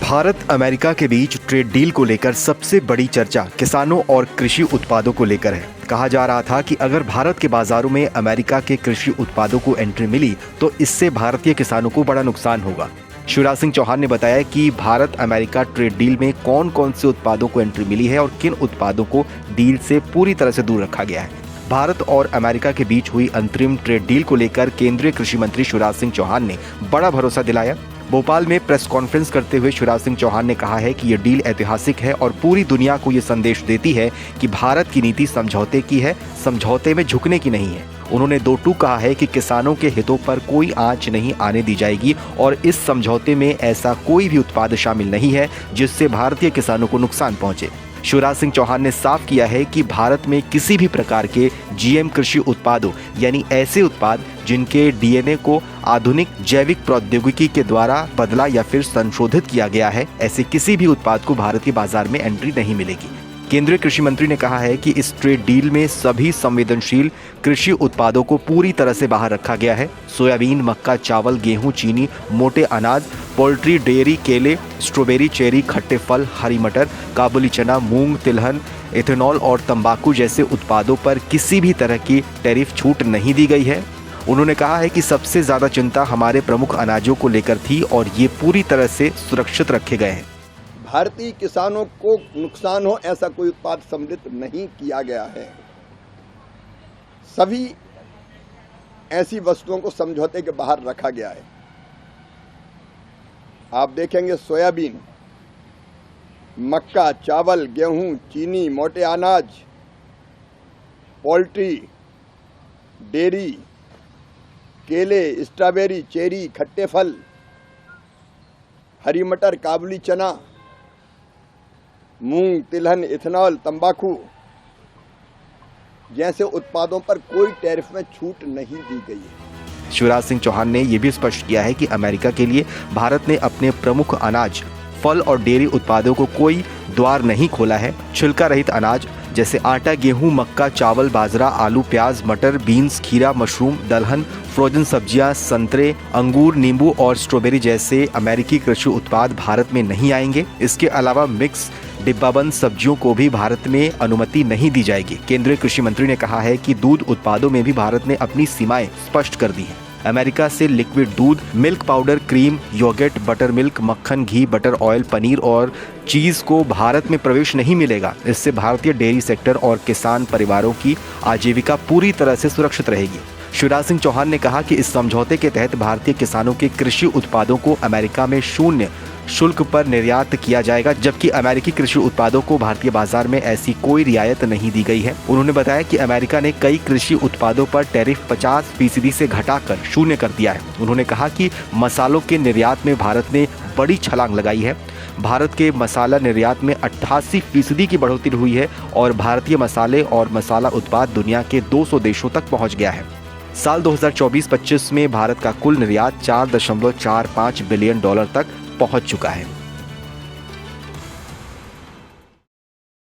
Bharat America के बीच trade deal को लेकर सबसे बड़ी चर्चा किसानों और कृषि उत्पादों को लेकर है। कहा जा रहा था कि अगर भारत के बाजारों में अमेरिका के कृषि उत्पादों को एंट्री मिली तो इससे भारतीय किसानों को बड़ा नुकसान होगा। शिवराज सिंह चौहान ने बताया कि भारत अमेरिका ट्रेड डील में कौन कौन से उत्पादों को एंट्री मिली है और किन उत्पादों को डील से पूरी तरह से दूर रखा गया है। भारत और अमेरिका के बीच हुई अंतरिम ट्रेड डील को लेकर केंद्रीय कृषि मंत्री शिवराज सिंह चौहान ने बड़ा भरोसा दिलाया। भोपाल में प्रेस कॉन्फ्रेंस करते हुए शिवराज सिंह चौहान ने कहा है कि ये डील ऐतिहासिक है और पूरी दुनिया को ये संदेश देती है कि भारत की नीति समझौते की है, समझौते में झुकने की नहीं है। उन्होंने दो टूक कहा है कि किसानों के हितों पर कोई आंच नहीं आने दी जाएगी और इस समझौते में ऐसा कोई भी उत्पाद शामिल नहीं है जिससे भारतीय किसानों को नुकसान पहुंचे। शिवराज सिंह चौहान ने साफ किया है कि भारत में किसी भी प्रकार के जीएम कृषि उत्पादों यानी ऐसे उत्पाद जिनके डीएनए को आधुनिक जैविक प्रौद्योगिकी के द्वारा बदला या फिर संशोधित किया गया है, ऐसे किसी भी उत्पाद को भारतीय बाजार में एंट्री नहीं मिलेगी। केंद्रीय कृषि मंत्री ने कहा है कि इस ट्रेड डील में सभी संवेदनशील कृषि उत्पादों को पूरी तरह से बाहर रखा गया है। सोयाबीन, मक्का, चावल, गेहूं, चीनी, मोटे अनाज, पोल्ट्री, डेयरी, केले, स्ट्रॉबेरी, चेरी, खट्टे फल, हरी मटर, काबुली चना, मूंग, तिलहन, इथेनॉल और तंबाकू जैसे उत्पादों पर किसी भी तरह की टैरिफ छूट नहीं दी गई है। उन्होंने कहा है कि सबसे ज्यादा चिंता हमारे प्रमुख अनाजों को लेकर थी और ये पूरी तरह से सुरक्षित रखे गए हैं। भारतीय किसानों को नुकसान हो ऐसा कोई उत्पाद सम्मिलित नहीं किया गया है। सभी ऐसी वस्तुओं को समझौते के बाहर रखा गया है। आप देखेंगे सोयाबीन, मक्का, चावल, गेहूं, चीनी, मोटे अनाज, पोल्ट्री, डेयरी, केले, स्ट्रॉबेरी, चेरी, खट्टे फल, हरी मटर, काबुली चना, मूंग, तिलहन, इथेनॉल, तंबाकू जैसे उत्पादों पर कोई टैरिफ में छूट नहीं दी गई है। शिवराज सिंह चौहान ने यह भी स्पष्ट किया है कि अमेरिका के लिए भारत ने अपने प्रमुख अनाज, फल और डेयरी उत्पादों को कोई द्वार नहीं खोला है। छिलका रहित अनाज जैसे आटा, गेहूं, मक्का, चावल, बाजरा, आलू, प्याज, मटर, बीन्स, खीरा, मशरूम, दलहन, फ्रोजन सब्जियां, संतरे, अंगूर, नींबू और स्ट्रॉबेरी जैसे अमेरिकी कृषि उत्पाद भारत में नहीं आएंगे। इसके अलावा मिक्स डिब्बाबंद सब्जियों को भी भारत में अनुमति नहीं दी जाएगी। केंद्रीय कृषि मंत्री ने कहा है कि दूध उत्पादों में भी भारत ने अपनी सीमाएं स्पष्ट कर दी हैं। अमेरिका से लिक्विड दूध, milk powder, cream, yogurt, butter milk, मक्खन, घी, बटर ऑयल, पनीर और चीज को भारत में प्रवेश नहीं मिलेगा। इससे भारतीय डेयरी सेक्टर और किसान परिवारों की आजीविका पूरी तरह से सुरक्षित रहेगी। शिवराज सिंह चौहान ने कहा कि इस समझौते के तहत भारतीय किसानों के कृषि उत्पादों को अमेरिका में शून्य शुल्क पर निर्यात किया जाएगा, जबकि अमेरिकी कृषि उत्पादों को भारतीय बाजार में ऐसी कोई रियायत नहीं दी गई है। उन्होंने बताया कि अमेरिका ने कई कृषि उत्पादों पर टैरिफ 50% से घटाकर शून्य कर दिया है। उन्होंने कहा कि मसालों के निर्यात में भारत ने बड़ी छलांग लगाई है। भारत के मसाला निर्यात में 88% की बढ़ोतरी हुई है और भारतीय मसाले और मसाला उत्पाद दुनिया के 200 देशों तक पहुंच गया है। साल 2024-25 में भारत का कुल निर्यात $4.45 बिलियन तक पहुंच चुका है।